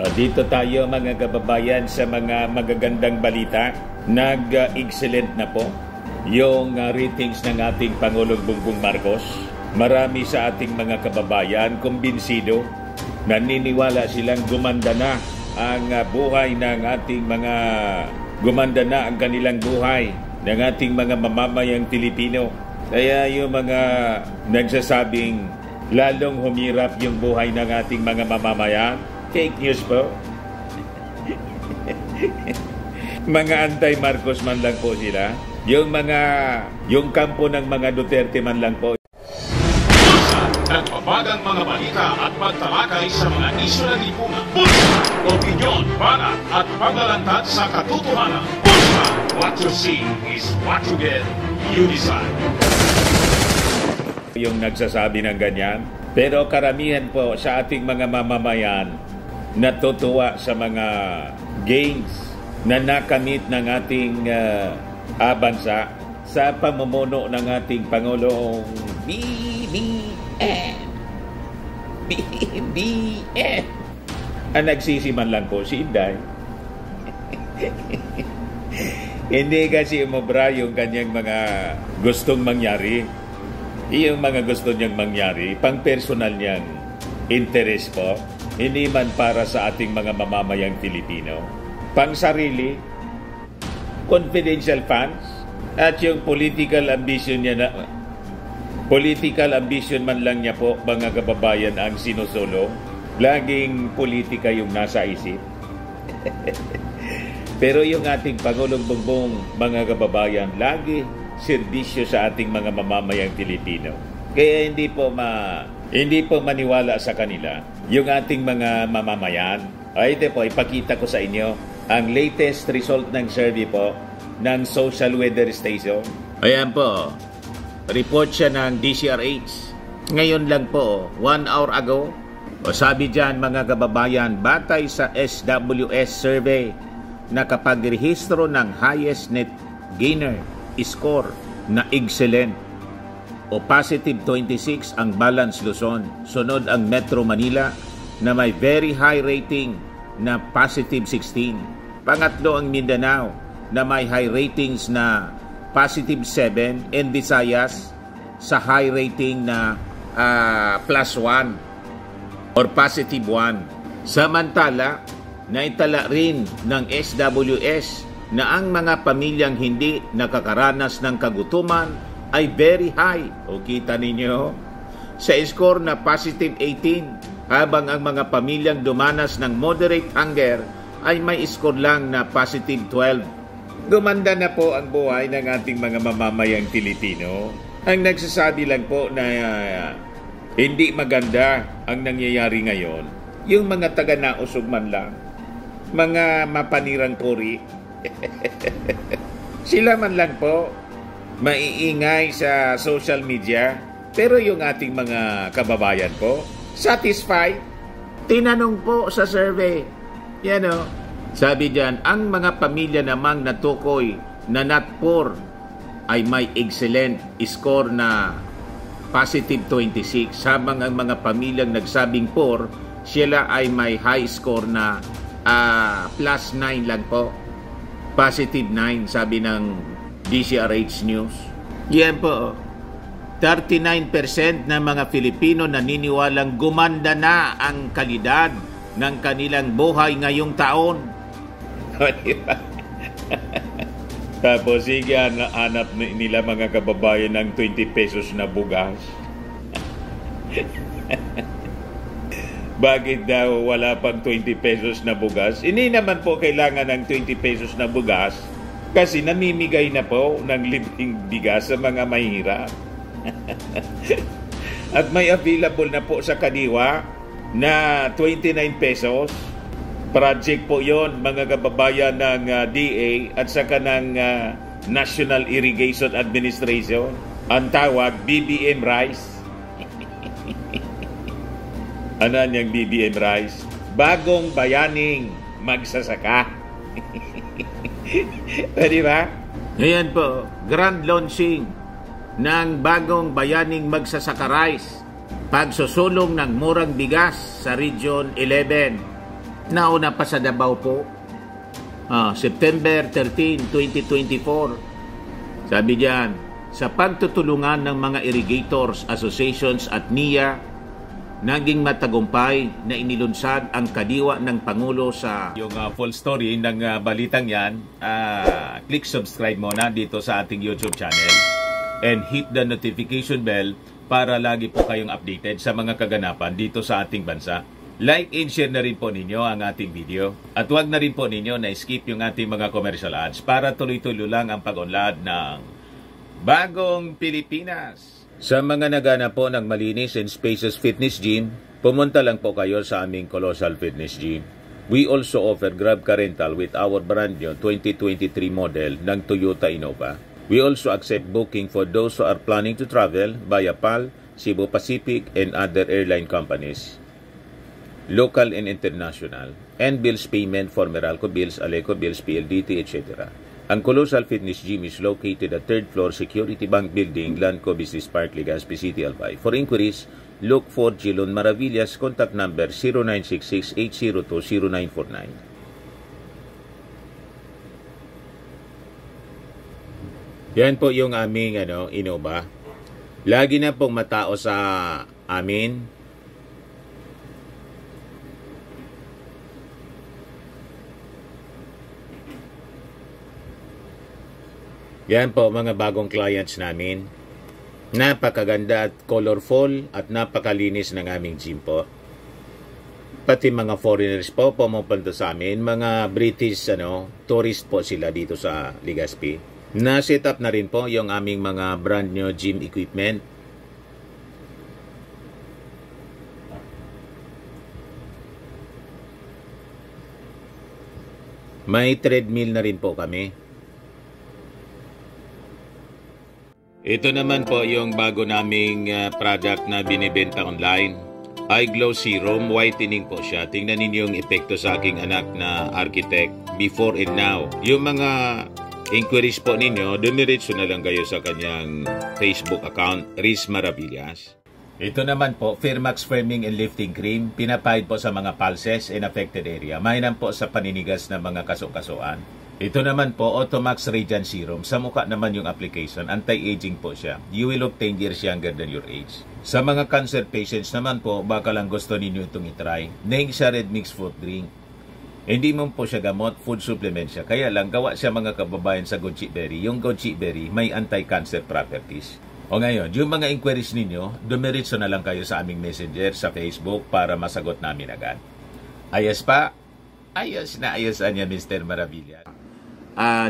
Dito tayo mga kababayan sa mga magagandang balita. Nag-excellent na po yung ratings ng ating Pangulong Bongbong Marcos. Marami sa ating mga kababayan kumbinsido, naniniwala silang gumanda na ang buhay ng ating mga gumanda na ang kanilang buhay ng ating mga mamamayang Pilipino. Kaya yung mga nagsasabing lalong humirap yung buhay ng ating mga mamamayan, fake news po. Mga anti-Marcos man lang po sila. Yung kampo ng mga Duterte man lang po. Nagpapagang mga balita at pagtalakay sa mga isyu ng lipunan. Bulsa! Opinyon, banat at paglalantad sa katotohanan. Bulsa! What you see is what you get. You decide. Yung nagsasabi ng ganyan. Pero karamihan po sa ating mga mamamayan natutuwa sa mga gains na nakamit ng ating bansa sa pamumuno ng ating Pangulong BBM. Ang nagsisiman lang po si Inday. Hindi kasi umobra yung kanyang mga gustong mangyari. Yung mga gusto niyang mangyari, pang personal niyang interest po, hindi man para sa ating mga mamamayang Pilipino. Pang sarili, confidential funds, at yung political ambition niya political ambition man lang niya po, mga kababayan, ang sinusulong. Laging politika yung nasa isip. Pero yung ating Pangulong Bongbong, mga kababayan, lagi serbisyo sa ating mga mamamayang Pilipino. Kaya hindi po maniwala sa kanila yung ating mga mamamayan. Ito po, ipakita ko sa inyo ang latest result ng survey po ng Social Weather Station. Ayan po, report siya ng DCRH. Ngayon lang po, 1 hour ago. O sabi dyan mga kababayan, batay sa SWS survey, nakapagrehistro ng highest net gainer score na excellent o positive 26 ang Balance Luzon. Sunod ang Metro Manila na may very high rating na positive 16. Pangatlo ang Mindanao na may high ratings na positive 7 and Visayas sa high rating na plus 1 or positive 1. Samantala, naitala rin ng SWS na ang mga pamilyang hindi nakakaranas ng kagutuman ay very high. O kita ninyo, sa score na positive 18, habang ang mga pamilyang dumanas ng moderate hunger ay may score lang na positive 12. Gumanda na po ang buhay ng ating mga mamamayang Pilipino. Ang nagsasabi lang po na hindi maganda ang nangyayari ngayon, yung mga taga-nausog man lang, mga mapanirang puri, sila man lang po maiingay sa social media, pero yung ating mga kababayan po satisfied. Tinanong po sa survey, yan o, sabi dyan, ang mga pamilya namang natukoy na not poor ay may excellent score na positive 26, habang ang mga pamilyang nagsabing poor, sila ay may high score na plus 9 lang po. Positive 9, sabi ng DCRH News. Yan po, 39% ng mga Filipino naniniwalang gumanda na ang kalidad ng kanilang buhay ngayong taon. Tapos sige, hanap nila mga kababayan ng 20 pesos na bugas. Bakit daw wala pang 20 pesos na bugas? Hindi naman po kailangan ng 20 pesos na bugas kasi namimigay na po ng libreng bigas sa mga mahirap. At may available na po sa kadiwa na 29 pesos. Project po yon, mga kababayan ng DA at saka ng National Irrigation Administration. Ang tawag, BBM Rice. Ano niyang BBM Rice? Bagong bayaning magsasaka. Pwede ba? Ngayon po, grand launching ng bagong bayaning magsasaka rice. Pagsusulong ng murang bigas sa Region 11. Nauna pa sa Davao po. September 13, 2024. Sabi diyan, sa pagtutulungan ng mga irrigators, associations at NIA, naging matagumpay na inilunsad ang kadiwa ng Pangulo sa... Yung full story ng balitang yan, click subscribe muna dito sa ating YouTube channel and hit the notification bell para lagi po kayong updated sa mga kaganapan dito sa ating bansa. Like and share na rin po ninyo ang ating video. At huwag na rin po ninyo na skip yung ating mga commercial ads para tuloy-tuloy lang ang pag-unlad ng Bagong Pilipinas. Sa mga nagana po ng malinis and spacious fitness gym, pumunta lang po kayo sa aming Colossal Fitness Gym. We also offer Grab Car Rental with our brand new 2023 model ng Toyota Innova. We also accept booking for those who are planning to travel via PAL, Cebu Pacific, and other airline companies, local and international, and bills payment for Meralco Bills, Aleco Bills, PLDT, etc. Ang Colossal Fitness Gym is located at 3rd floor Security Bank Building, Lanco Business Park, Legazpi City, Albay. For inquiries, look for Gilon Maravillas, contact number 0966-802-0949. Yan po yung aming Innova. Lagi na pong matao sa amin. Yan po mga bagong clients namin. Napakaganda at colorful at napakalinis ng aming gym po. Pati mga foreigners po pumupunta sa amin. Mga British tourist po sila dito sa Legazpi. Na-set up na rin po yung aming mga brand new gym equipment. May treadmill na rin po kami. Ito naman po yung bago naming product na binibenta online. Eye Glow Serum, whitening po siya. Tingnan ninyo yung epekto sa aking anak na architect before and now. Yung mga inquiries po ninyo, dumiretso na lang kayo sa kanyang Facebook account, Riz Maravillas. Ito naman po, Firmax Firming and Lifting Cream, pinapahid po sa mga pulses and affected area. Mahinam po sa paninigas ng mga kaso-kasuan. Ito naman po, Automax Radiant Serum. Sa mukha naman yung application, anti-aging po siya. You will look 10 years younger than your age. Sa mga cancer patients naman po, baka lang gusto ninyo itong itry. Nengsa Red Mix Fruit Drink. Hindi mo po siya gamot, food supplement siya. Kaya lang, gawa siya mga kababayan sa goji berry. Yung goji berry may anti-cancer properties. O ngayon, yung mga inquiries ninyo, dumiretso na lang kayo sa aming messenger sa Facebook para masagot namin agad. Ayos pa? Ayos na ayos niya, Mr. Maravilla.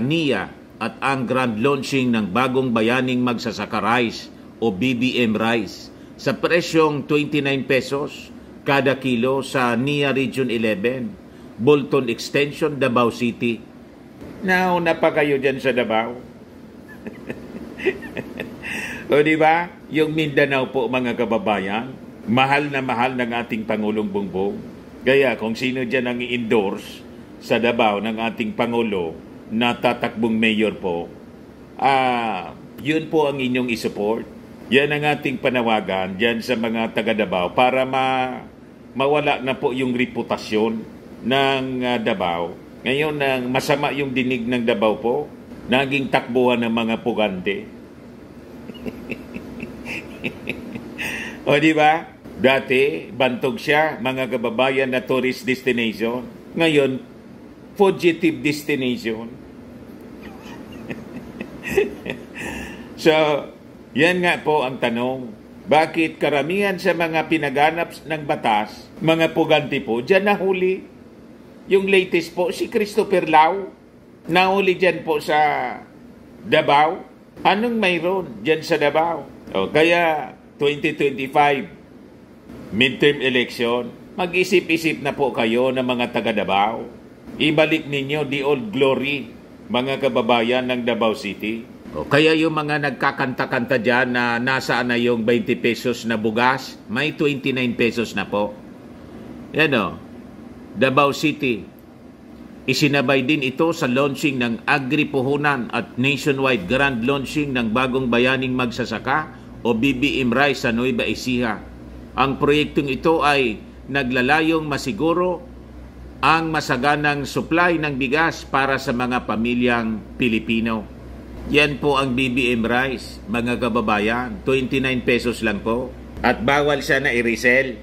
NIA at ang grand launching ng bagong bayaning magsasaka rice o BBM rice sa presyong 29 pesos kada kilo sa NIA Region 11. Bolton Extension, Davao City. Nauna pa kayo dyan sa Davao. O diba? Yung Mindanao po mga kababayan, mahal na mahal ng ating Pangulong Bongbong. Kaya kung sino dyan ang i-endorse sa Davao ng ating Pangulo na tatakbong mayor po, yun po ang inyong isupport. Yan ang ating panawagan dyan sa mga taga Davao para mawala na po yung reputasyon ng Davao. Ngayon, masama yung dinig ng Davao po, naging takbuhan ng mga pugante. O di ba? Dati, bantog siya, mga kababayan, na tourist destination. Ngayon, fugitive destination. So, yan nga po ang tanong. Bakit karamihan sa mga pinaganap ng batas, mga pugante po, dyan nahuli? Yung latest po, si Christopher Lau, nahuli dyan po sa Davao. Anong mayroon dyan sa Davao? Kaya 2025, midterm election, mag-isip-isip na po kayo ng mga taga Davao. Ibalik ninyo the old glory, mga kababayan ng Davao City. Kaya yung mga nagkakanta-kanta dyan na nasaan na yung 20 pesos na bugas, may 29 pesos na po. Yan Davao City. Isinabay din ito sa launching ng Agri-Puhunan at nationwide grand launching ng bagong bayaning magsasaka o BBM Rice sa Nueva Ecija. Ang proyektong ito ay naglalayong masiguro ang masaganang supply ng bigas para sa mga pamilyang Pilipino. Yan po ang BBM Rice, mga kababayan. 29 pesos lang po. At bawal siya na i-resell.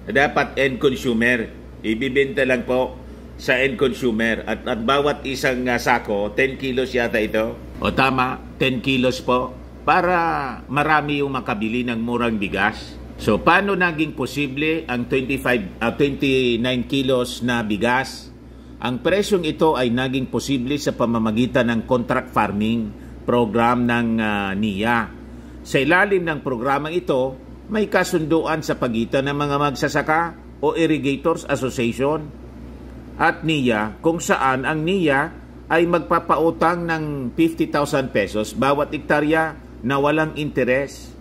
Dapat end consumer. Ibibenta lang po sa end consumer. At bawat isang sako, 10 kilos yata ito. O tama, 10 kilos po. Para marami yung makabili ng murang bigas. So, paano naging posible ang 29 kilos na bigas? Ang presyong ito ay naging posible sa pamamagitan ng contract farming program ng NIA. Sa ilalim ng programang ito, may kasunduan sa pagitan ng mga magsasaka o Irrigators Association at NIA, kung saan ang NIA ay magpapautang ng 50,000 pesos bawat hektarya na walang interes.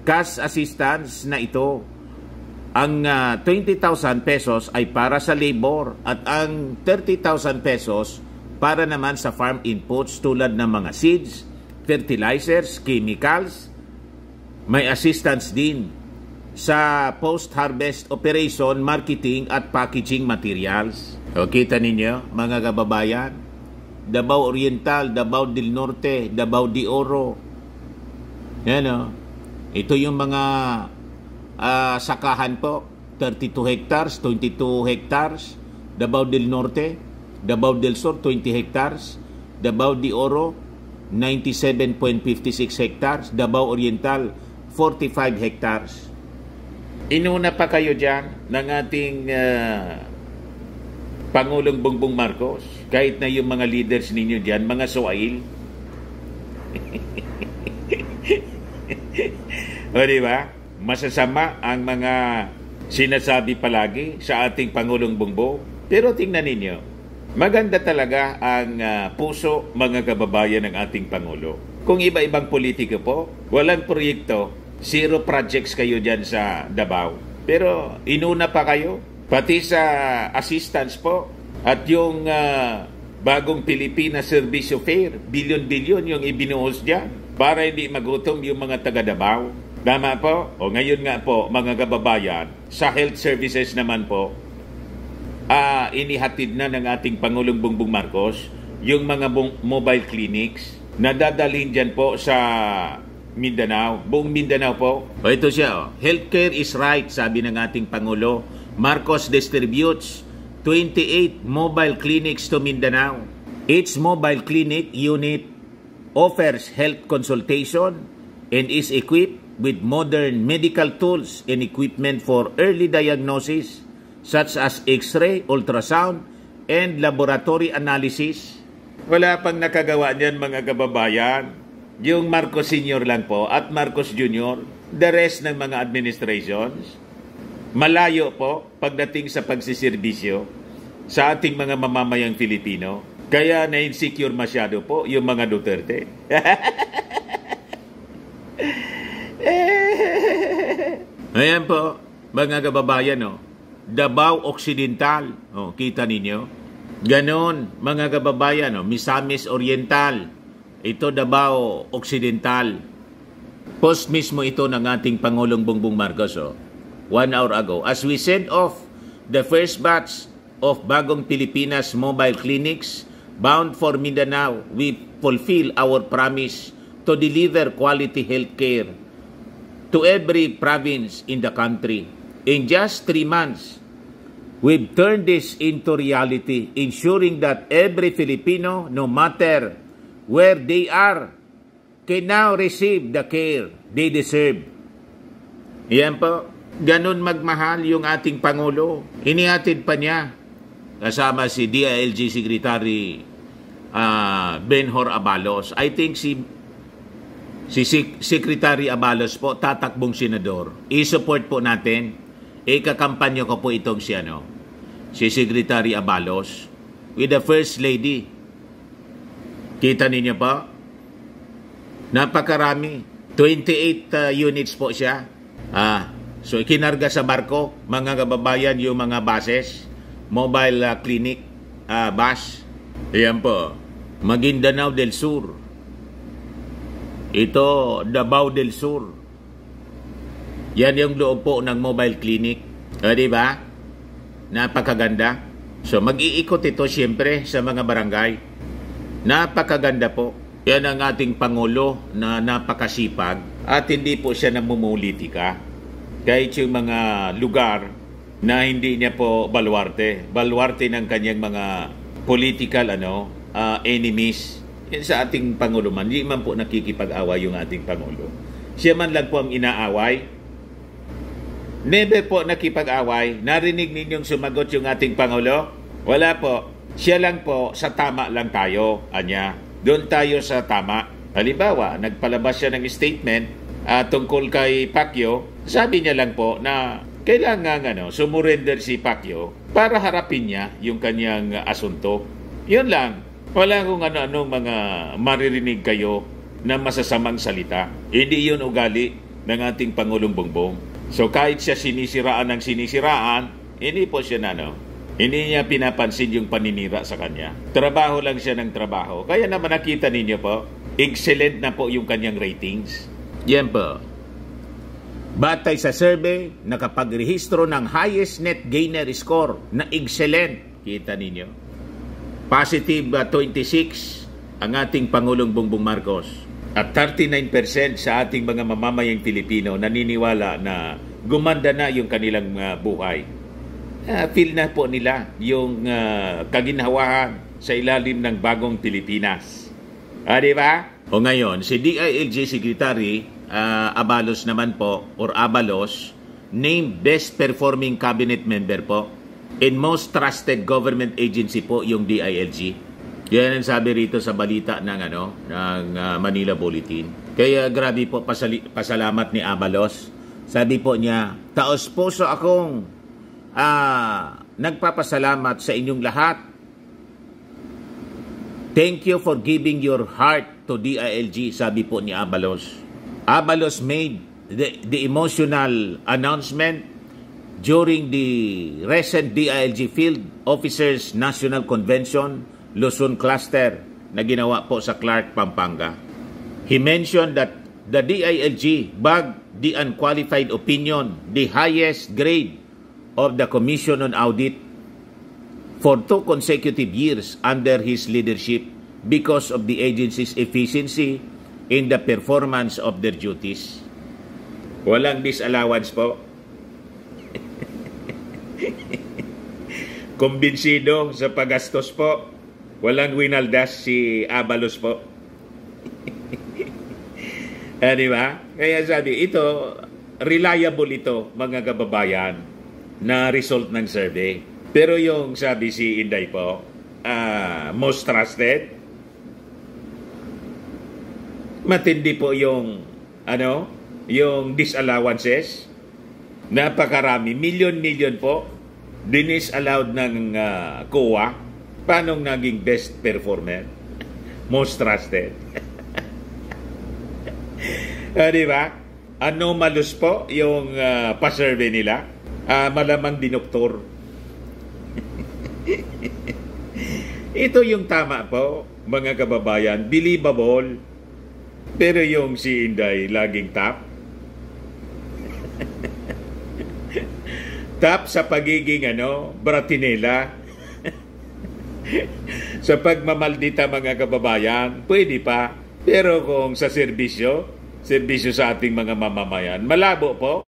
Cash assistance na ito. Ang 20,000 pesos ay para sa labor at ang 30,000 pesos para naman sa farm inputs tulad ng mga seeds, fertilizers, chemicals. May assistance din sa post-harvest operation, marketing at packaging materials. O, kita ninyo, mga kababayan, Davao Oriental, Davao del Norte, Davao de Oro. Yan o. Ito yung mga sakahan po, 32 hectares, 22 hectares, Davao del Norte, Davao del Sur, 20 hectares, Davao de Oro, 97.56 hectares, Davao Oriental, 45 hectares. Inuna pa kayo dyan ng ating Pangulong Bongbong Marcos, kahit na yung mga leaders ninyo dyan, mga suwail. O diba? Masasama ang mga sinasabi palagi sa ating Pangulong Bongbong. Pero tingnan ninyo, maganda talaga ang puso, mga kababayan ng ating Pangulo. Kung iba-ibang politiko po, walang proyekto, zero projects kayo dyan sa Davao. Pero inuna pa kayo, pati sa assistance po, at yung bagong Pilipinas Service Fair, bilyon-bilyon yung ibinuhos dyan para hindi magutom yung mga taga Davao. Tama po? O ngayon nga po, mga kababayan, sa health services naman po, inihatid na ng ating Pangulong Bongbong Marcos yung mga mobile clinics na dadalhin dyan po sa Mindanao, buong Mindanao po. O ito siya, healthcare is right, sabi ng ating Pangulo. Marcos distributes 28 mobile clinics to Mindanao. Each mobile clinic unit offers health consultation and is equipped with modern medical tools and equipment for early diagnosis such as X-ray, ultrasound, and laboratory analysis. Wala pang nakagawa niyan, mga kababayan. Yung Marcos Sr. lang po at Marcos Jr., the rest ng mga administrations, malayo po pagdating sa pagsiservisyo sa ating mga mamamayang Filipino. Kaya na-insecure masyado po yung mga Duterte. Ayan po, mga kababayan, Davao Occidental. Kita ninyo? Ganon, mga kababayan, Misamis Oriental. Ito Davao Occidental. Post mismo ito ng ating Pangulong Bongbong Marcos 1 hour ago. As we send off the first batch of Bagong Pilipinas mobile clinics bound for Mindanao, we fulfill our promise to deliver quality health care to every province in the country. In just 3 months, we've turned this into reality, ensuring that every Filipino, no matter where they are, can now receive the care they deserve. Yan po, ganun magmahal yung ating Pangulo. Inihatid pa niya, kasama si DILG Secretary Benhur Abalos. I think si Secretary Abalos po, tatakbong senador. I-support po natin. Ikakampanya ko po itong si Secretary Abalos with the First Lady. Kita ninyo po? Napakarami. 28 units po siya. So, kinarga sa barko, mga kababayan, yung mga buses, mobile clinic, bus. Ayan po. Maguindanao del Sur. Ito, Davao del Sur. Yan yung loob po ng mobile clinic. Diba? Napakaganda. So mag-iikot ito siyempre sa mga barangay. Napakaganda po. Yan ang ating Pangulo na napakasipag at hindi po siya namumulitika. Kahit yung mga lugar na hindi niya po baluarte ng kanyang mga political enemies. Yan sa ating Pangulo man, hindi man po nakikipag-away yung ating Pangulo. Siya man lang po ang inaaway. Never po nakipag-away. Narinig ninyong sumagot yung ating Pangulo? Wala po. Siya lang po, sa tama lang tayo, anya. Doon tayo sa tama. Halimbawa, nagpalabas siya ng statement tungkol kay Pacquiao. Sabi niya lang po na kailangan sumurrender si Pacquiao para harapin niya yung kanyang asunto. Yun lang. Wala kung ano-anong mga maririnig kayo na masasamang salita. Hindi yun ugali ng ating Pangulong Bongbong. So kahit siya sinisiraan ng sinisiraan, hindi po siya hindi niya pinapansin yung paninira sa kanya. Trabaho lang siya ng trabaho. Kaya naman nakita ninyo po, excellent na po yung kanyang ratings. Yan po. Batay sa survey, nakapagrehistro ng highest net gainer score na excellent. Kita ninyo. Positive 26 ang ating Pangulong Bongbong Marcos. At 39% sa ating mga mamamayang Pilipino naniniwala na gumanda na yung kanilang buhay. Feel na po nila yung kaginhawahan sa ilalim ng bagong Pilipinas. Di ba? O ngayon, si DILG Secretary Abalos naman po, or Abalos, named Best Performing Cabinet Member po in Most Trusted Government Agency po yung DILG. Yan ang sabi rito sa balita ng Manila Bulletin. Kaya grabe po pasalamat ni Abalos. Sabi po niya, taos puso akong nagpapasalamat sa inyong lahat. Thank you for giving your heart to DILG, sabi po ni Abalos. Abalos made the emotional announcement during the recent DILG Field Officers National Convention, Luzon Cluster, na ginawa po sa Clark, Pampanga. He mentioned that the DILG bagged the unqualified opinion, the highest grade of the Commission on Audit for 2 consecutive years under his leadership because of the agency's efficiency in the performance of their duties. Walang disallowance po. Kumbinsido sa paggastos po. Walang winaldas si Abalos po. Diba? Kaya sabi, ito, reliable ito, mga kababayan, na result ng survey. Pero yung sabi si Inday po, most trusted, matindi po yung yung disallowances. Napakarami, million po dinisallowed ng COA. Paano naging best performer? Most trusted. Di ba? Anomalous po yung pa-survey nila. Malamang dinoktor. Ito yung tama po, mga kababayan. Believable. Pero yung si Inday, laging top. Top sa pagiging bratinela. Sa pagmamaldita, mga kababayan, pwede pa. Pero kung sa serbisyo sa ating mga mamamayan, malabo po.